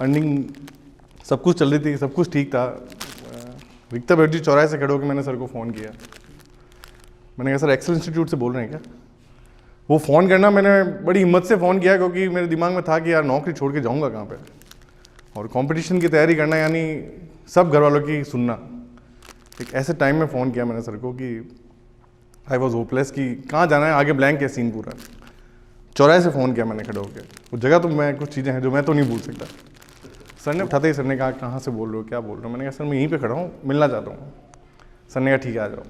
Earning सब कुछ चल रही थी, सब कुछ ठीक था। रिक्ता बैठजी चौराहे से खड़े होकर मैंने सर को फ़ोन किया। मैंने कहा सर एक्सेल इंस्टीट्यूट से बोल रहे हैं क्या? वो फ़ोन करना मैंने बड़ी हिम्मत से फ़ोन किया क्योंकि मेरे दिमाग में था कि यार नौकरी छोड़ के जाऊँगा कहाँ पे, और कंपटीशन की तैयारी करना यानी सब घर वालों की सुनना। एक ऐसे टाइम में फ़ोन किया मैंने सर को कि आई वॉज होपलेस कि कहाँ जाना है, आगे ब्लैंक है सीन पूरा। चौराहे से फ़ोन किया मैंने खड़े होकर। वो जगह तो मैं कुछ चीज़ें हैं जो मैं तो नहीं भूल सकता। सर ने उठाते ही सर ने कहा कहाँ से बोल रहे हो, क्या बोल रहे हो? मैंने कहा सर मैं यहीं पे खड़ा हूँ, मिलना चाहता हूँ। सर ने कहा ठीक है आ जाओ।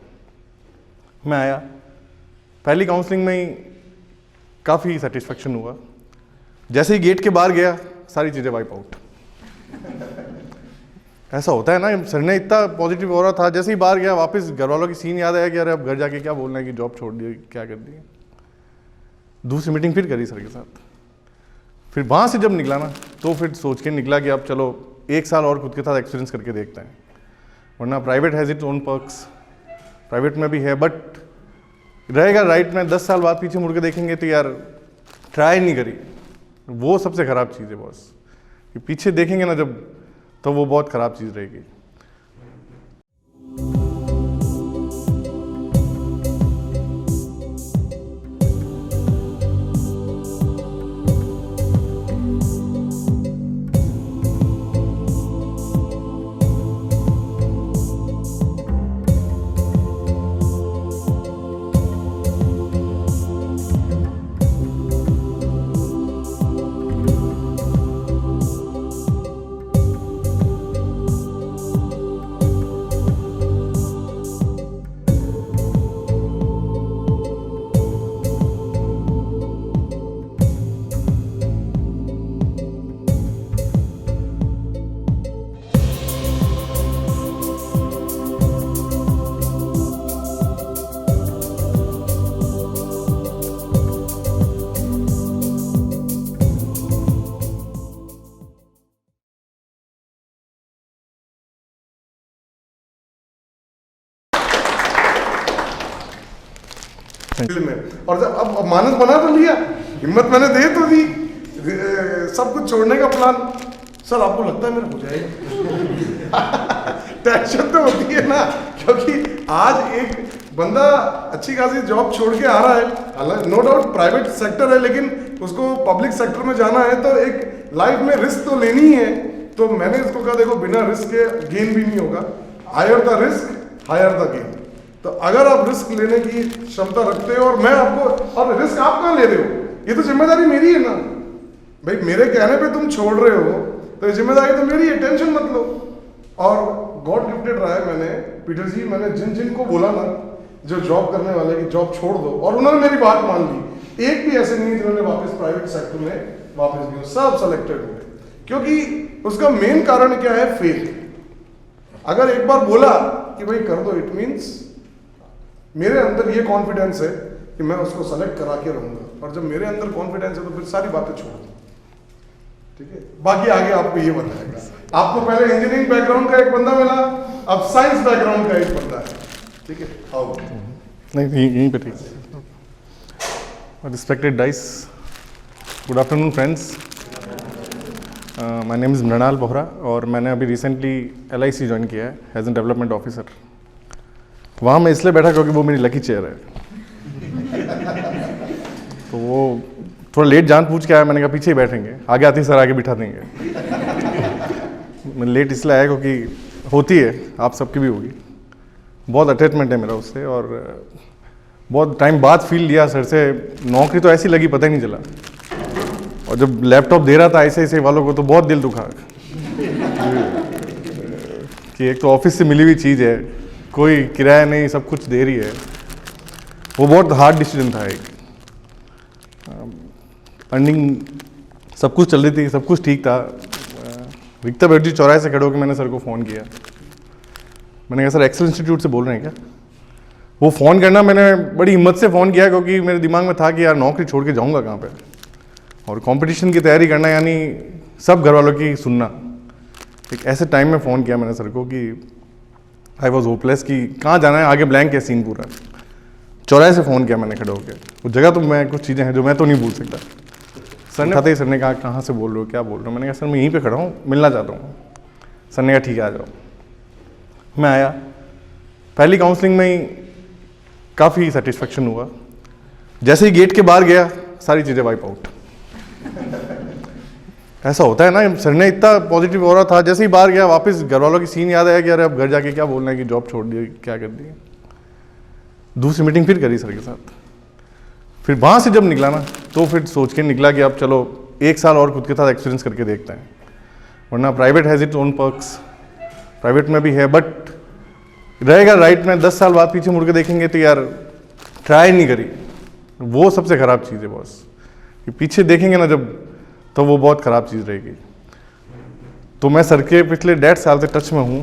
मैं आया। पहली काउंसलिंग में ही काफ़ी सेटिस्फेक्शन हुआ। जैसे ही गेट के बाहर गया सारी चीज़ें वाइप आउट। ऐसा होता है ना, सर ने इतना पॉजिटिव हो रहा था, जैसे ही बाहर गया वापस घर वालों की सीन याद आया कि अरे अब घर जाके क्या बोलना है कि जॉब छोड़ दी, क्या कर दी। दूसरी मीटिंग फिर करी सर के साथ। फिर वहाँ से जब निकला ना तो फिर सोच के निकला कि अब चलो 1 साल और खुद के साथ एक्सपीरियंस करके देखते हैं, वरना private has its own perks, private में भी है बट रहेगा राइट में। 10 साल बाद पीछे मुड़ के देखेंगे तो यार ट्राई नहीं करी, वो सबसे ख़राब चीज़ है बॉस। कि पीछे देखेंगे ना जब, तो वो बहुत ख़राब चीज़ रहेगी। में और जब अब मानस बना तो लिया, हिम्मत मैंने दे तो दी, सब कुछ छोड़ने का प्लान। सर आपको लगता है मेरा हो जाएगा? टेंशन तो होती है ना, क्योंकि आज एक बंदा अच्छी खासी जॉब छोड़ के आ रहा है, नो डाउट प्राइवेट सेक्टर है, लेकिन उसको पब्लिक सेक्टर में जाना है तो एक लाइफ में रिस्क तो लेनी ही है। तो मैंने इसको कहा देखो बिना रिस्क के गेन भी नहीं होगा, higher the risk higher the gain. तो अगर आप रिस्क लेने की क्षमता रखते हो, और मैं आपको, और रिस्क आप कहाँ ले रहे हो, ये तो जिम्मेदारी मेरी है ना भाई। मेरे कहने पे तुम छोड़ रहे हो तो ये जिम्मेदारी तो मेरी है, टेंशन मत लो। और गॉड गिफ्टेड रहा है मैंने, पीटर जी, मैंने जिन जिन को बोला ना जो जॉब करने वाले की जॉब छोड़ दो, और उन्होंने मेरी बात मान ली। एक भी ऐसे नहीं जिन्होंने वापस प्राइवेट सेक्टर में वापस भी, सब सेलेक्टेड हुए। क्योंकि उसका मेन कारण क्या है? फेथ। अगर एक बार बोला कि भाई कर दो, इट मीन्स मेरे अंदर ये कॉन्फिडेंस है कि मैं उसको सेलेक्ट करा के रहूंगा। और जब मेरे अंदर कॉन्फिडेंस है तो फिर सारी बातें छोड़ दो, ठीक है? बाकी आगे आपको ये बताएगा। आपको पहले इंजीनियरिंग बैकग्राउंड का एक बंदा मिला, अब साइंस बैकग्राउंड का एक बंदा है, ठीक है? आओ। नहीं यहीं पे ठीक। Respected dais, good afternoon friends. My name is Mrinal Bohra और मैंने अभी रिसेंटली LIC ज्वाइन किया है एज एन डेवलपमेंट ऑफिसर। वहाँ मैं इसलिए बैठा क्योंकि वो मेरी लकी चेयर है। तो वो थोड़ा लेट जान पूछ के आया, मैंने कहा पीछे ही बैठेंगे, आगे आती सर आगे बिठा देंगे। मैं लेट इसलिए आया क्योंकि होती है, आप सबकी भी होगी, बहुत अटैचमेंट है मेरा उससे, और बहुत टाइम बाद फील लिया सर से। नौकरी तो ऐसी लगी पता ही नहीं चला, और जब लैपटॉप दे रहा था ऐसे ऐसे वालों को तो बहुत दिल दुखा कि एक तो ऑफिस से मिली हुई चीज़ है, कोई किराया नहीं, सब कुछ दे रही है। वो बहुत हार्ड डिसीजन था। एक अर्निंग सब कुछ चल रही थी, सब कुछ ठीक था। रिक्ता बैठजी चौराहे से खड़े होकर मैंने सर को फ़ोन किया। मैंने कहा सर एक्सेल इंस्टीट्यूट से बोल रहे हैं क्या? वो फ़ोन करना मैंने बड़ी हिम्मत से फ़ोन किया क्योंकि मेरे दिमाग में था कि यार नौकरी छोड़ के जाऊँगा कहाँ पे, और कंपटीशन की तैयारी करना यानी सब घर वालों की सुनना। एक ऐसे टाइम में फ़ोन किया मैंने सर को कि आई वॉज होपलेस कि कहाँ जाना है, आगे ब्लैंक है सीन पूरा। चौराहे से फ़ोन किया मैंने खड़े होकर। वो जगह तो मैं कुछ चीज़ें हैं जो मैं तो नहीं भूल सकता। सर ने सर ने कहा कहाँ से बोल रहे हो, क्या बोल रहे हो? मैंने कहा सर मैं यहीं पे खड़ा हूँ, मिलना चाहता हूँ। सर ने कहा ठीक है आ जाओ। मैं आया, पहली काउंसलिंग में ही काफ़ी सेटिस्फेक्शन हुआ। जैसे ही गेट के बाहर गया सारी चीज़ें वाइप आउट। ऐसा होता है ना, सर ने इतना पॉजिटिव हो रहा था, जैसे ही बाहर गया वापस घर वालों की सीन याद आया कि अरे अब घर जाके क्या बोलना है कि जॉब छोड़ दी, क्या कर दी। दूसरी मीटिंग फिर करी सर के साथ। फिर वहाँ से जब निकला ना तो फिर सोच के निकला कि अब चलो 1 साल और खुद के साथ एक्सपीरियंस करके देखते हैं, वरना private has its own perks, private में भी है बट रहेगा राइट में। 10 साल बाद पीछे मुड़ के देखेंगे तो यार ट्राई नहीं करी, वो सबसे ख़राब चीज़ है बॉस। कि पीछे देखेंगे ना जब, तो वो बहुत ख़राब चीज़ रहेगी। तो मैं सर के पिछले 1.5 साल से टच में हूँ,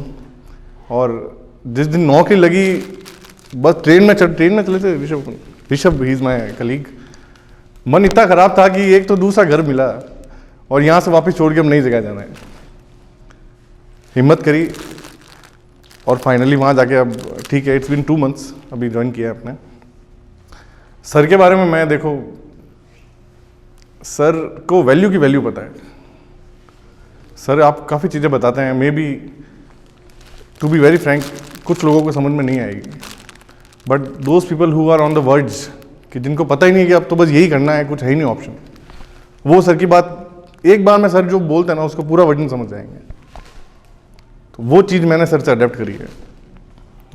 और जिस दिन नौकरी लगी बस ट्रेन में चले थे, Rishabh he is my colleague. मन इतना ख़राब था कि एक तो दूसरा घर मिला और यहाँ से वापस छोड़ के अब नई जगह जाना है। हिम्मत करी और फाइनली वहाँ जाके अब ठीक है, इट्स बिन 2 मंथ्स अभी ज्वाइन किया है अपने। सर के बारे में मैं देखो, सर को वैल्यू की वैल्यू पता है। सर आप काफ़ी चीज़ें बताते हैं, maybe to be very frank कुछ लोगों को समझ में नहीं आएगी, but those people who are on the words, कि जिनको पता ही नहीं कि अब तो बस यही करना है, कुछ है ही नहीं ऑप्शन, वो सर की बात एक बार में सर जो बोलते हैं ना उसको पूरा वर्जन समझ जाएंगे। तो वो चीज़ मैंने सर से अडेप्ट करी है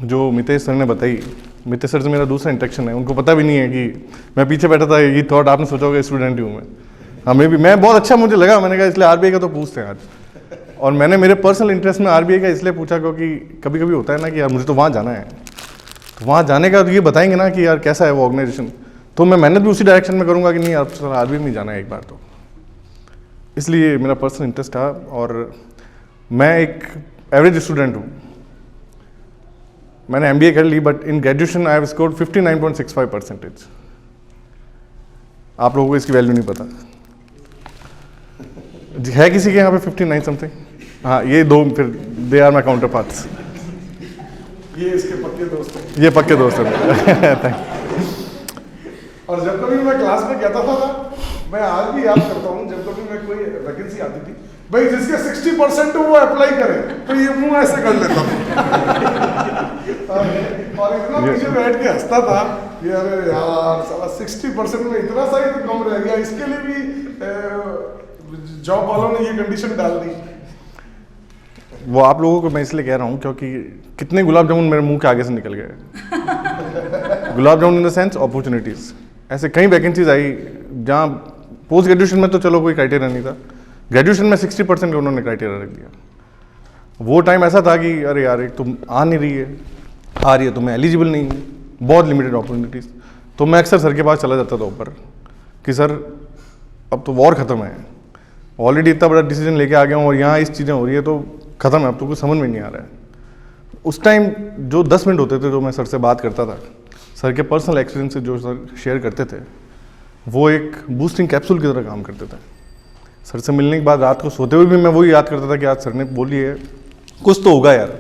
जो मितेश सर ने बताई। मितेश सर से मेरा दूसरा इंटरेक्शन है, उनको पता भी नहीं है कि मैं पीछे बैठा था, ये थॉट आपने सोचा होगा स्टूडेंट ही हूँ मैं। हमें भी मैं बहुत अच्छा मुझे लगा, मैंने कहा इसलिए आरबीआई का तो पूछते हैं आज। और मैंने मेरे पर्सनल इंटरेस्ट में आरबीआई का इसलिए पूछा क्योंकि कभी कभी होता है ना कि यार मुझे तो वहाँ जाना है, तो वहाँ जाने का तो ये बताएंगे ना कि यार कैसा है वो ऑर्गेनाइजेशन, तो मैं मेहनत भी उसी डायरेक्शन में करूँगा कि नहीं आप आरबीआई में जाना है एक बार तो। इसलिए मेरा पर्सनल इंटरेस्ट था। और मैं एक एवरेज स्टूडेंट हूँ, मैंने एमबीए कर ली but in graduation I have scored 59.65%। आप लोगों को इसकी वैल्यू नहीं पता है किसी के यहाँ पे 59 समथिंग? हाँ ये दो फिर they are my counterparts. ये इसके पक्के दोस्त हैं। ये पक्के दोस्त हैं। थैंक और जब कभी मैं क्लास में कहता था ना, मैं आज भी याद करता हूँ, जब कभी मैं कोई वैकेंसी आती थी, भाई जिसके 60% हो वो अप्लाई करे, तो ये मुंह ऐसे कर लेता था। और इतना पीछे बैठ के हंसता था कि अरे यार साला 60% में इतना सा ही तो कम रह गया, इसके लिए भी जॉब वालों ने ये कंडीशन डाल दी। वो आप लोगों को मैं इसलिए कह रहा हूँ क्योंकि कितने गुलाब जामुन मेरे मुंह के आगे से निकल गए। Gulab jamun in the sense opportunities, ऐसे कई वैकेंसीज आई जहाँ पोस्ट ग्रेजुएशन में तो चलो कोई क्राइटेरिया नहीं था, ग्रेजुएशन में 60% का उन्होंने क्राइटेरिया रख दिया। वो टाइम ऐसा था कि अरे यार एक तुम आ नहीं रही है, आ रही है तो मैं एलिजिबल नहीं हूँ, बहुत लिमिटेड अपॉर्चुनिटीज़। तो मैं अक्सर सर के पास चला जाता था ऊपर कि सर अब तो वॉर ख़त्म है, ऑलरेडी इतना बड़ा डिसीजन लेके आ गया हूँ और यहाँ इस चीज़ें हो रही है तो ख़त्म है, अब तो कुछ समझ में नहीं आ रहा है। उस टाइम जो 10 मिनट होते थे जो मैं सर से बात करता था, सर के पर्सनल एक्सपीरियंस से जो सर शेयर करते थे, वो एक बूस्टिंग कैप्सूल की तरह काम करते थे। सर से मिलने के बाद रात को सोते हुए भी मैं वही याद करता था कि आज सर ने बोली है, कुछ तो होगा यार,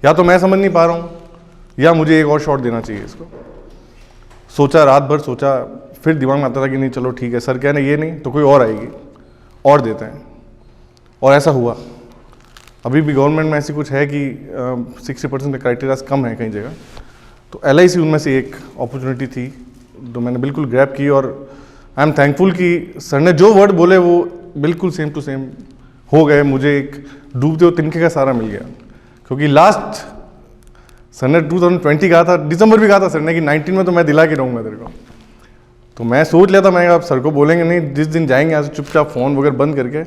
या तो मैं समझ नहीं पा रहा हूँ या मुझे एक और शॉट देना चाहिए इसको। सोचा, रात भर सोचा, फिर दिमाग में आता था कि नहीं चलो ठीक है, सर कह रहे ये नहीं तो कोई और आएगी और देते हैं, और ऐसा हुआ। अभी भी गवर्नमेंट में ऐसी कुछ है कि 60% का क्राइटेरिया कम है कई जगह, तो LIC उनमें से एक अपॉर्चुनिटी थी जो मैंने बिल्कुल ग्रैब की। और आई एम थैंकफुल कि सर ने जो वर्ड बोले वो बिल्कुल सेम टू सेम हो गए, मुझे एक डूबते हुए तिनके का सहारा मिल गया। क्योंकि लास्ट सर ने 2020 कहा था, दिसंबर भी कहा था सर ने कि 19 में तो मैं दिला के रहूँगा तेरे को। तो मैं सोच लिया था, मैं आप सर को बोलेंगे नहीं, जिस दिन जाएंगे यहाँ से चुपचाप फ़ोन वगैरह बंद करके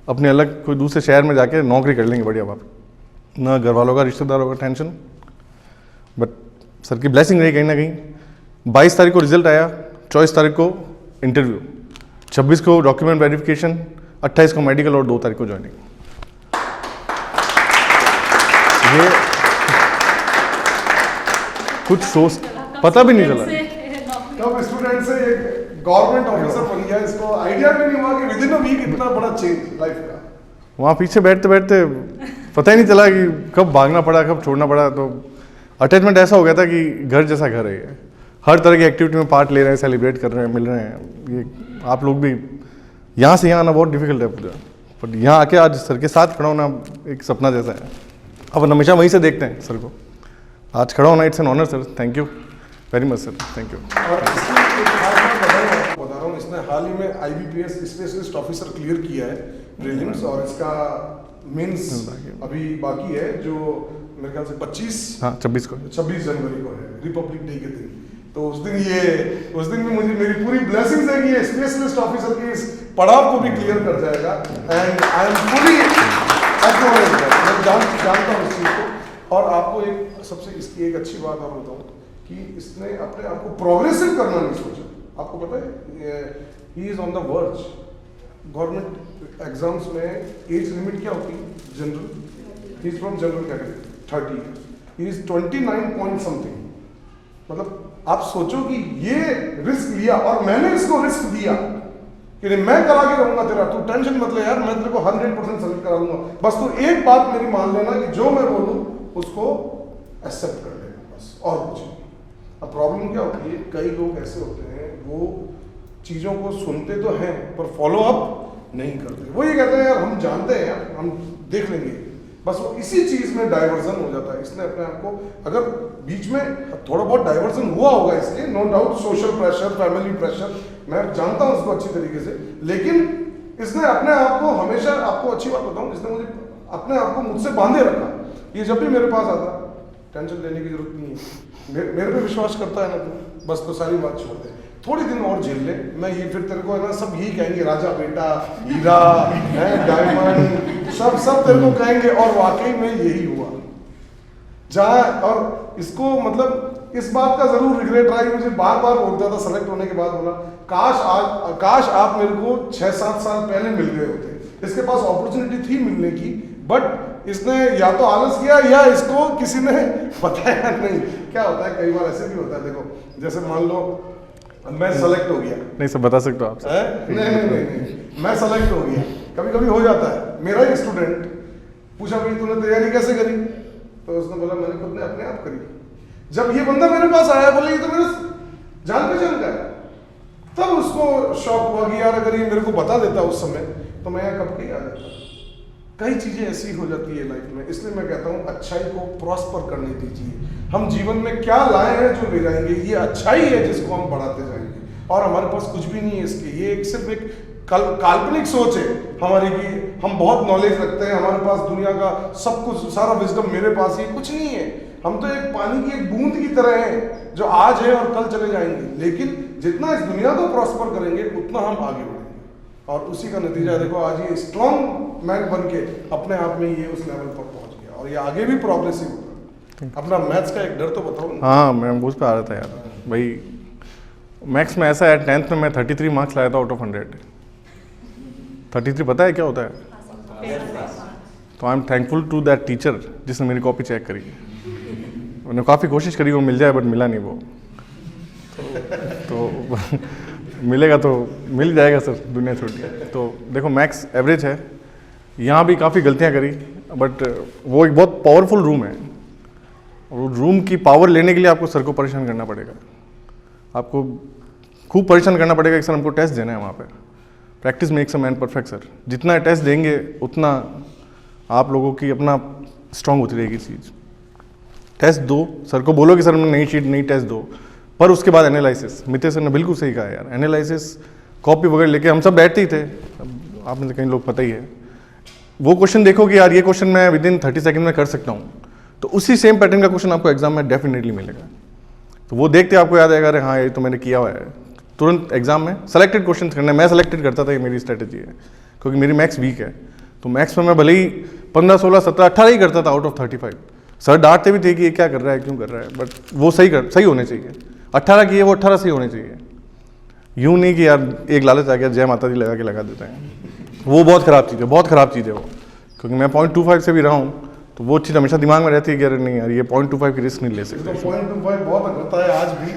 अपने अलग कोई दूसरे शहर में जाके नौकरी कर लेंगे बढ़िया बाप, ना घर वालों का रिश्तेदारों का टेंशन। बट सर की ब्लेसिंग रही कहीं ना कहीं। 22 तारीख को रिजल्ट आया, 24 तारीख को इंटरव्यू, 26 को डॉक्यूमेंट वेरिफिकेशन, 28 को मेडिकल और 2 तारीख को ज्वाइनिंग। ये कुछ सोच पता भी नहीं चला कब स्टूडेंट से एक गवर्नमेंट ऑफिसर बन गया, इसको आइडिया भी नहीं हुआ कि विद इन अ वीक इतना बड़ा चेंज लाइफ का। वहाँ पीछे बैठते बैठते पता ही नहीं चला कि कब भागना पड़ा कब छोड़ना पड़ा। तो अटैचमेंट ऐसा हो गया था कि घर जैसा घर है ये, हर तरह की एक्टिविटी में पार्ट ले रहे हैं, सेलिब्रेट कर रहे हैं, मिल रहे हैं। ये आप लोग भी यहाँ से यहाँ आना बहुत डिफिकल्ट है पूरा, बट यहाँ आके आज सर के साथ खड़ा होना एक सपना जैसा है। अपन हमेशा वहीं से देखते हैं सर को, आज खड़ा होना it's an honour sir, thank you very much sir, thank you. और इसकी एक खास बात बता रहा हूँ, इसने हाल ही में IBPS स्पेशलिस्ट ऑफिसर क्लियर किया है प्रीलिम्स, और इसका मेंस अभी बाकी है, जो मेरे ख्याल से 26 जनवरी को है, रिपब्लिक डे के दिन। तो उस दिन भी मुझे मेरी पूरी ब्लेसिंग्स है कि ये स्पेशलिस्ट ऑफिसर की इस पड़ाव को भी क्लियर कर जाएगा, and I am fully acknowledge that, मैं जानता हूँ इस चीज़ को। और आपको एक सबसे इसकी एक अच्छी बात और बताऊँ कि इसने अपने आप को प्रोग्रेसिव करना नहीं सोचा। आपको पता है he is on the verge, government exams में एज लिमिट क्या होती है general, he is from general category 30 years, he is 29 point something. मतलब आप सोचो कि ये रिस्क लिया, और मैंने इसको रिस्क दिया कि नहीं मैं करा के रहूंगा तेरा, तू टेंशन मत ले यार, मैं तेरे को 100% सेलेक्ट करा दूंगा, बस तू एक बात मेरी मान लेना कि जो मैं बोलूं उसको एक्सेप्ट कर लेना, बस और कुछ नहीं। अब प्रॉब्लम क्या होती है, कई लोग ऐसे होते हैं वो चीज़ों को सुनते तो हैं पर फॉलो अप नहीं करते। वो ये कहते हैं यार हम जानते हैं यार, हम देख लेंगे, बस वो इसी चीज़ में डाइवर्जन हो जाता है। इसने अपने आप को, अगर बीच में थोड़ा बहुत डाइवर्जन हुआ होगा इसके, no doubt, social pressure, family pressure, मैं जानता हूँ उसको अच्छी तरीके से, लेकिन इसने अपने आप को हमेशा, आपको अच्छी बात बताऊँ, इसने मुझे अपने आप को मुझसे बांधे रखा। ये जब भी मेरे पास आता, टेंशन लेने की जरूरत नहीं है, मेरे पे विश्वास करता है ना तू, बस तो सारी बात छोड़ दे, थोड़ी दिन और झेल ले, मैं ये फिर तेरे को है ना सब यही कहेंगे, राजा बेटा, हीरा है, डायमंड, सब तेरे को कहेंगे। और वाकई में यही हुआ जहाँ, और इसको मतलब इस बात का जरूर रिग्रेट रहा, मुझे बार बार बोलता था सेलेक्ट होने के बाद, बोला काश आप मेरे को 6-7 साल पहले मिल गए होते। इसके पास अपॉर्चुनिटी थी मिलने की, बट इसने या तो आलस किया या इसको किसी ने बताया नहीं। क्या होता है कई बार ऐसे भी होता है, देखो जैसे मान लो मैं सेलेक्ट हो गया, नहीं सब बता सकते हो आप? नहीं, मैं सेलेक्ट हो गया, कभी कभी हो जाता है। मेरा एक स्टूडेंट पूछा भाई तूने तैयारी कैसे करी, तो उसने बोला मैंने खुद ने अपने आप करी। जब ये बंदा मेरे पास आया, बोले ये तो मेरे जान पहचान का है, तब उसको शौक हुआ कि यार अगर ये मेरे को बता देता उस समय तो मैं यहाँ कब के आ जाता। कई चीज़ें ऐसी हो जाती है लाइफ में, इसलिए मैं कहता हूँ अच्छाई को प्रॉस्पर करने दीजिए। हम जीवन में क्या लाए हैं जो ले जाएंगे, ये अच्छाई है जिसको हम बढ़ाते जाएंगे, और हमारे पास कुछ भी नहीं है इसके, ये एक सिर्फ एक काल्पनिक सोच है हमारी कि हम बहुत नॉलेज रखते हैं, हमारे पास दुनिया का सब कुछ, सारा विजडम मेरे पास ही, कुछ नहीं है। हम तो एक पानी की एक बूंद की तरह हैं जो आज है और कल चले जाएंगे, लेकिन जितना इस दुनिया को प्रॉस्पर करेंगे उतना हम आगे बढ़ेंगे, और उसी का नतीजा देखो आज ये स्ट्रॉन्ग मैन बन के अपने आप में ये उस लेवल पर पहुंच गया, और ये आगे भी प्रोग्रेसिव होगा। अपना मैथ्स का एक डर तो बताओ ना। हाँ मैं उस पर आ रहा था यार भाई, मैथ्स में ऐसा है 10th में मैं 33 मार्क्स लाया था आउट ऑफ 100। 33 पता है क्या होता है? तो I am thankful to that teacher जिसने मेरी कॉपी चेक करी। मैंने काफ़ी कोशिश करी वो मिल जाए, बट मिला नहीं वो, तो मिलेगा तो मिल जाएगा सर, दुनिया छोटी है। तो देखो मैथ्स एवरेज है, यहाँ भी काफ़ी गलतियाँ करी, बट वो एक बहुत पावरफुल रूम है, और रूम की पावर लेने के लिए आपको सर को परेशान करना पड़ेगा, आपको खूब परेशान करना पड़ेगा कि सर हमको टेस्ट देना है वहाँ पे। Practice makes a man perfect sir, जितना टेस्ट देंगे उतना आप लोगों की अपना स्ट्रांग होती रहेगी चीज़। टेस्ट दो, सर को बोलो कि सर मैं नई शीट नई टेस्ट दो, पर उसके बाद एनालिसिस। मितेश सर ने बिल्कुल सही कहा यार, एनालिसिस कॉपी वगैरह लेके हम सब बैठते ही थे, आप में से कई लोग पता ही है, वो क्वेश्चन देखो कि यार ये क्वेश्चन मैं विद इन 30 सेकंड में कर सकता हूँ, तो उसी सेम पैटर्न का क्वेश्चन आपको एग्जाम में डेफिनेटली मिलेगा। तो वो देखते आपको याद आएगा अरे हाँ ये तो मैंने किया हुआ है, तुरंत एग्जाम में सेलेक्टेड क्वेश्चन करना है। मैं सेलेक्टेड करता था, ये मेरी स्ट्रेटेजी है, क्योंकि मेरी मैथ्स वीक है, तो मैथ्स में मैं भले ही 15, 16, 17, 18 ही करता था आउट ऑफ 35। सर डांटते भी थे कि ये क्या कर रहा है, क्यों कर रहा है, बट वो सही होने चाहिए। 18 किए वो 18 सही होने चाहिए, यूँ नहीं कि यार एक लालच आ गया जय माता दी लगा के लगा देते हैं, वो बहुत ख़राब चीज़ है, बहुत ख़राब चीज़ है वो। क्योंकि मैं 0.25 से भी रहा हूँ, तो वो चीज़ हमेशा दिमाग में रहती है कि अरे नहीं यार ये 0.25 की रिस्क नहीं ले सकते। तो 0.25 बहुत होता है आज भी,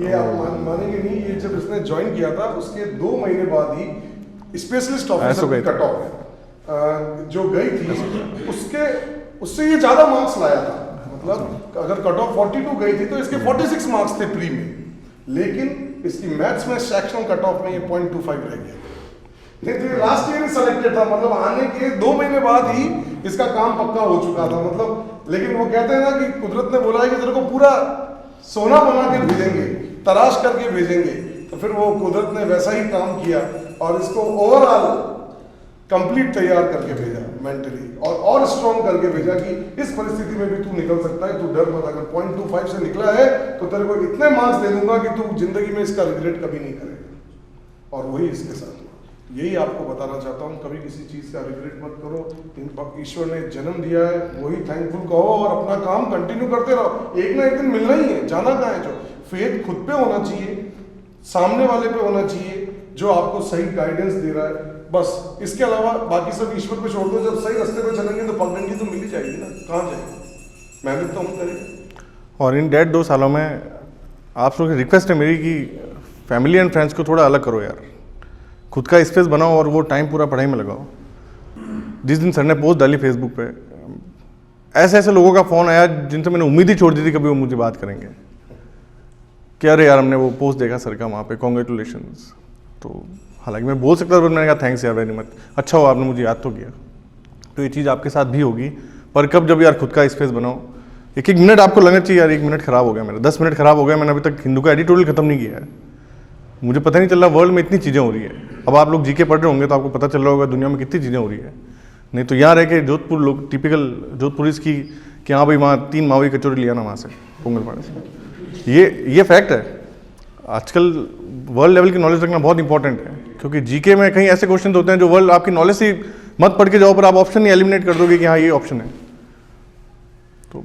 ये आप मानेंगे नहीं। ये जब इसने ज्वाइन किया था उसके 2 महीने बाद ही स्पेशलिस्ट ऑफिसर की कट ऑफ जो गई थी उससे ये ज़्यादा मार्क्स लाया था। मतलब अगर कट ऑफ 42 गई थी तो इसके 46 मार्क्स थे प्री में, लेकिन इसकी मैथ्स में सेक्शनल कट ऑफ में ये 0.25 रह गया। नहीं तो ये लास्ट ईयर ही सेलेक्टेड था, मतलब आने के 2 महीने बाद ही इसका काम पक्का हो चुका था, मतलब। लेकिन वो कहते हैं ना कि कुदरत ने बोला है कि तेरे को पूरा सोना बना के भेजेंगे, तराश करके भेजेंगे, तो फिर वो कुदरत ने वैसा ही काम किया और इसको ओवरऑल कंप्लीट तैयार करके भेजा मेंटली, और स्ट्रॉन्ग करके भेजा कि इस परिस्थिति में भी तू निकल सकता है, तू डर मत। अगर 0.25 से निकला है तो तेरे को इतने मार्क्स दे दूंगा कि तू जिंदगी में इसका रिग्रेट कभी नहीं करेगा। और वही इसके साथ हुआ। यही आपको बताना चाहता हूँ, कभी किसी चीज़ का रिग्रेट मत करो। ईश्वर ने जन्म दिया है, वही थैंकफुल कहो और अपना काम कंटिन्यू करते रहो। एक ना एक दिन मिलना ही है, जाना कहाँ है। जो फेथ खुद पे होना चाहिए, सामने वाले पे होना चाहिए जो आपको सही गाइडेंस दे रहा है, बस। इसके अलावा बाकी सब ईश्वर पे छोड़ दो। जब सही रास्ते पे चलेंगे तो पगडंडी तो मिल ही जाएगी ना, कहाँ जाएगी, मेहनत तो हम करेंगे। और इन 1.5-2 सालों में आप लोगों की रिक्वेस्ट है मेरी कि फैमिली एंड फ्रेंड्स को थोड़ा अलग करो यार, खुद का स्पेस बनाओ और वो टाइम पूरा पढ़ाई में लगाओ। जिस दिन सर ने पोस्ट डाली फेसबुक पे, ऐसे ऐसे लोगों का फ़ोन आया जिनसे मैंने उम्मीद ही छोड़ दी थी कभी वो मुझे बात करेंगे कि अरे यार हमने वो पोस्ट देखा सर का वहाँ पे, कॉन्ग्रेचुलेशंस। तो हालांकि मैं बोल सकता था, पर मैंने कहा थैंक्स यार वेरी मच, अच्छा हो आपने मुझे याद तो किया। तो ये चीज़ आपके साथ भी होगी, पर कब, जब यार खुद का स्पेस बनाओ। एक मिनट आपको लगना चाहिए यार 1 मिनट ख़राब हो गया मेरा, 10 मिनट ख़राब हो गया, मैंने अभी तक हिंदू का एडिटोरियल ख़त्म नहीं किया है, मुझे पता नहीं चल रहा वर्ल्ड में इतनी चीज़ें हो रही है। अब आप लोग जीके पढ़ रहे होंगे तो आपको पता चल रहा होगा दुनिया में कितनी चीज़ें हो रही है। नहीं तो यहाँ रह के जोधपुर लोग, टिपिकल जोधपुरी की कि हाँ भाई वहाँ 3 मावी कचौरी लिया ना वहाँ से पोंगलपाड़े से, ये फैक्ट है। आजकल वर्ल्ड लेवल की नॉलेज रखना बहुत इंपॉर्टेंट है, क्योंकि जीके में कहीं ऐसे क्वेश्चन होते हैं जो वर्ल्ड आपकी नॉलेज से मत पढ़ के जाओ, पर आप ऑप्शन ही एलिमिनेट कर दोगे कि हाँ ये ऑप्शन है। तो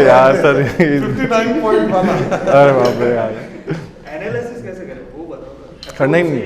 यार सर 59 पॉइंट वाला। अरे बाप रे यार, एनालिसिस कैसे करें वो बताओ। करना ही नहीं,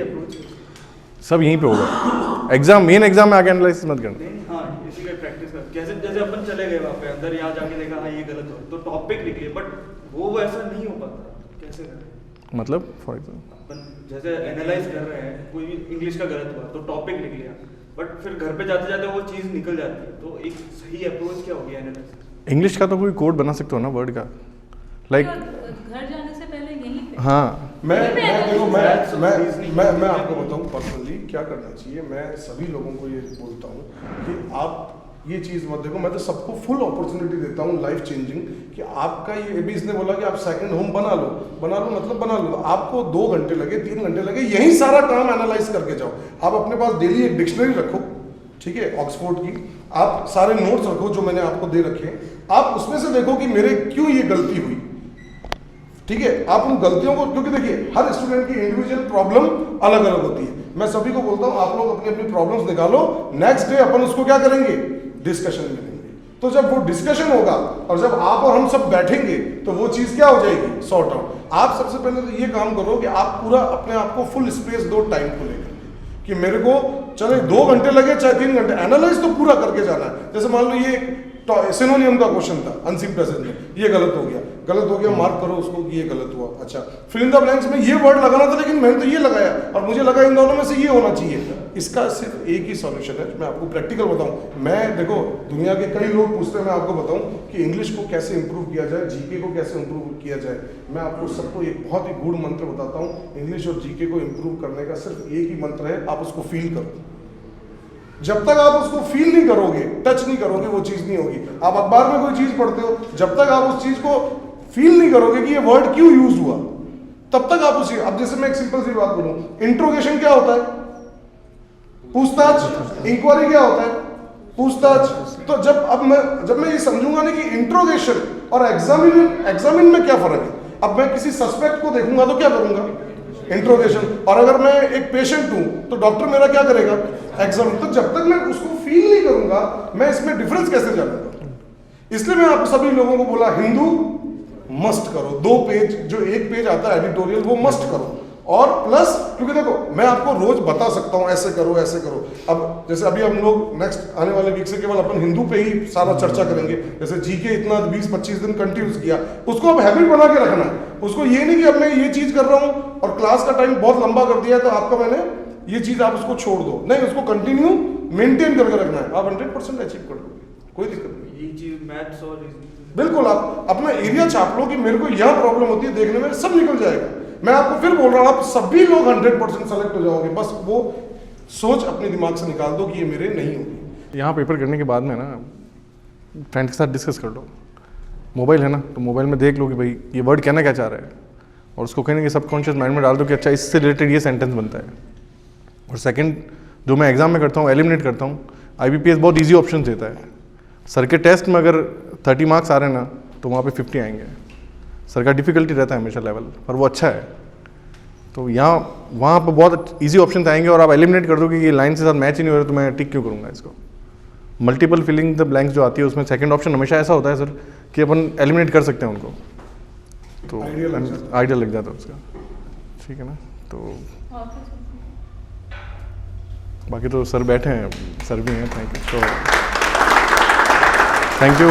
सब यहीं पे होगा। एग्जाम, मेन एग्जाम में आके एनालिसिस मत करना। हाँ, इसी का प्रैक्टिस कर। जैसे अपन चले गए वहाँ पे अंदर, यहाँ जाके देखा हाँ ये गलत हो तो टॉपिक लिख लिए, बट वो वैसा नहीं हो पाता, कैसे करें। मतलब फॉर एग्जाम्पल अपन जैसे एनालाइज कर रहे हैं, कोई भी इंग्लिश का गलत हुआ तो टॉपिक लिख लिया, बट फिर घर पे जाते जाते वो चीज़ निकल जाती है। तो एक सही अप्रोच क्या होगी एनालिसिस। इंग्लिश का तो कोई कोड बना सकते हो ना वर्ड का, लाइक घर जाने से पहले यहीं पे। हाँ। मैं देखो मैं आपको बताऊं पर्सनली क्या करना चाहिए। मैं सभी लोगों को ये बोलता हूँ कि आप ये चीज़ मत देखो। मैं तो सबको फुल अपॉर्चुनिटी देता हूँ लाइफ चेंजिंग, कि आपका ये भी इसने बोला कि आप सेकंड होम बना लो मतलब बना लो। आपको 2 घंटे लगे, 3 घंटे लगे, यही सारा काम एनालाइज करके जाओ। आप अपने पास डेली एक डिक्शनरी रखो, ठीक है, ऑक्सफोर्ड की। आप सारे नोट्स रखो जो मैंने आपको दे रखे हैं। आप उसमें से देखो कि मेरे क्यों ये गलती हुई, ठीक है। आप उन गलतियों को, क्योंकि देखिए हर स्टूडेंट की इंडिविजुअल प्रॉब्लम अलग अलग होती है। मैं सभी को बोलता हूँ आप लोग अपनी अपनी प्रॉब्लम्स निकालो, नेक्स्ट डे अपन उसको क्या करेंगे, डिस्कशन में लेंगे। तो जब वो डिस्कशन होगा और जब आप और हम सब बैठेंगे तो वो चीज़ क्या हो जाएगी, सॉर्ट आउट। आप सबसे पहले तो ये काम करो कि आप पूरा अपने आप को फुल स्पेस दो टाइम को लेकर, कि मेरे को चले 2 घंटे लगे चाहे 3 घंटे, एनालाइज तो पूरा करके जाना है। जैसे मान लो ये सिनोनियम का क्वेश्चन था अनसीन प्रेजेंट में, ये गलत हो गया, मार्क करो उसको कि ये गलत हुआ। अच्छा, फिल इन द ब्लैंक्स में ये वर्ड लगाना था लेकिन मैंने तो ये लगाया और मुझे लगा इन दोनों में से ये होना चाहिए। इसका सिर्फ एक ही सॉल्यूशन है। मैं आपको प्रैक्टिकल बताऊं। मैं देखो दुनिया के कई लोग पूछते हैं, मैं आपको बताऊं कि इंग्लिश को कैसे इंप्रूव किया जाए, जीके को कैसे इंप्रूव किया जाए। मैं आपको सबको एक बहुत ही गूढ़ मंत्र बताता हूँ। इंग्लिश और जीके को इंप्रूव करने का सिर्फ एक ही मंत्र है, आप उसको फील करो। जब तक आप उसको फील नहीं करोगे, टच नहीं करोगे, वो चीज नहीं होगी। आप अखबार में कोई चीज पढ़ते हो, जब तक आप उस चीज को फील नहीं करोगे कि ये वर्ड क्यों यूज हुआ, तब तक आप उसी। अब जैसे मैं एक सिंपल सी बात बोलूं, इंट्रोगेशन क्या होता है, पूछताछ। इंक्वायरी क्या होता है, पूछताछ। तो जब मैं ये समझूंगा ना कि इंट्रोगेशन और एग्जामिन में क्या फर्क है। अब मैं किसी सस्पेक्ट को देखूंगा तो क्या करूंगा, इंट्रोगेशन। और अगर मैं एक पेशेंट हूं तो डॉक्टर मेरा क्या करेगा, एग्जामिन। तो जब तक मैं उसको फील नहीं करूंगा, मैं इसमें डिफरेंस कैसे जानूंगा। इसलिए मैं आप सभी लोगों को बोला हिंदू मस्ट करो। 2 पेज, जो 1 पेज आता है एडिटोरियल, वो मस्ट करो। और प्लस, क्योंकि देखो मैं आपको रोज बता सकता हूं ऐसे करो ऐसे करो। अब जैसे अभी हम लोग नेक्स्ट आने वाले वीक से केवल अपन हिंदू पे ही सारा चर्चा करेंगे। जैसे जीके इतना 20-25 दिन कंटिन्यूस किया, उसको अब हैबिट बना के रखना है। उसको ये नहीं कि अब मैं ये चीज कर रहा हूं और क्लास का टाइम बहुत लंबा कर दिया है तो आपका मैंने ये चीज आप उसको छोड़ दो, नहीं, उसको कंटिन्यू मेंटेन करके रखना है। आप 100% अचीव कर लोगे, कोई दिक्कत नहीं। ये चीज मैथ्स और बिल्कुल आप अपना एरिया छाप लो कि मेरे को यह प्रॉब्लम होती है, देखने में सब निकल जाएगा। मैं आपको फिर बोल रहा हूँ, आप सभी लोग 100% सेलेक्ट हो जाओगे, बस वो सोच अपने दिमाग से निकाल दो कि ये मेरे नहीं होंगे। यहाँ पेपर करने के बाद में ना फ्रेंड के साथ डिस्कस कर लो। मोबाइल है ना, तो मोबाइल में देख लो कि भाई ये वर्ड कहना क्या चाह रहा है, और उसको कहने के सबकॉन्शियस माइंड में डाल दो कि अच्छा इससे रिलेटेड ये सेंटेंस बनता है। और सेकंड जो मैं एग्जाम में करता हूँ, एलिमिनेट करता हूँ। IBPS बहुत इजी ऑप्शन देता है। सर के टेस्ट में अगर 30 मार्क्स आ रहे हैं ना, तो वहाँ पे 50 आएंगे। सर का डिफिकल्टी रहता है हमेशा लेवल, पर वो अच्छा है। तो यहाँ वहाँ पर बहुत इजी ऑप्शन आएंगे और आप एलिमिनेट कर दो कि ये लाइन के साथ मैच ही नहीं हो रहा, तो मैं टिक क्यों करूँगा इसको। मल्टीपल फिलिंग द ब्लैंक्स जो आती है उसमें सेकंड ऑप्शन हमेशा ऐसा होता है सर कि अपन एलिमिनेट कर सकते हैं उनको, तो आइडिया लग जाता है उसका। ठीक है ना, तो और कुछ? बाकी तो सर बैठे हैं, सर भी हैं, थैंक यू।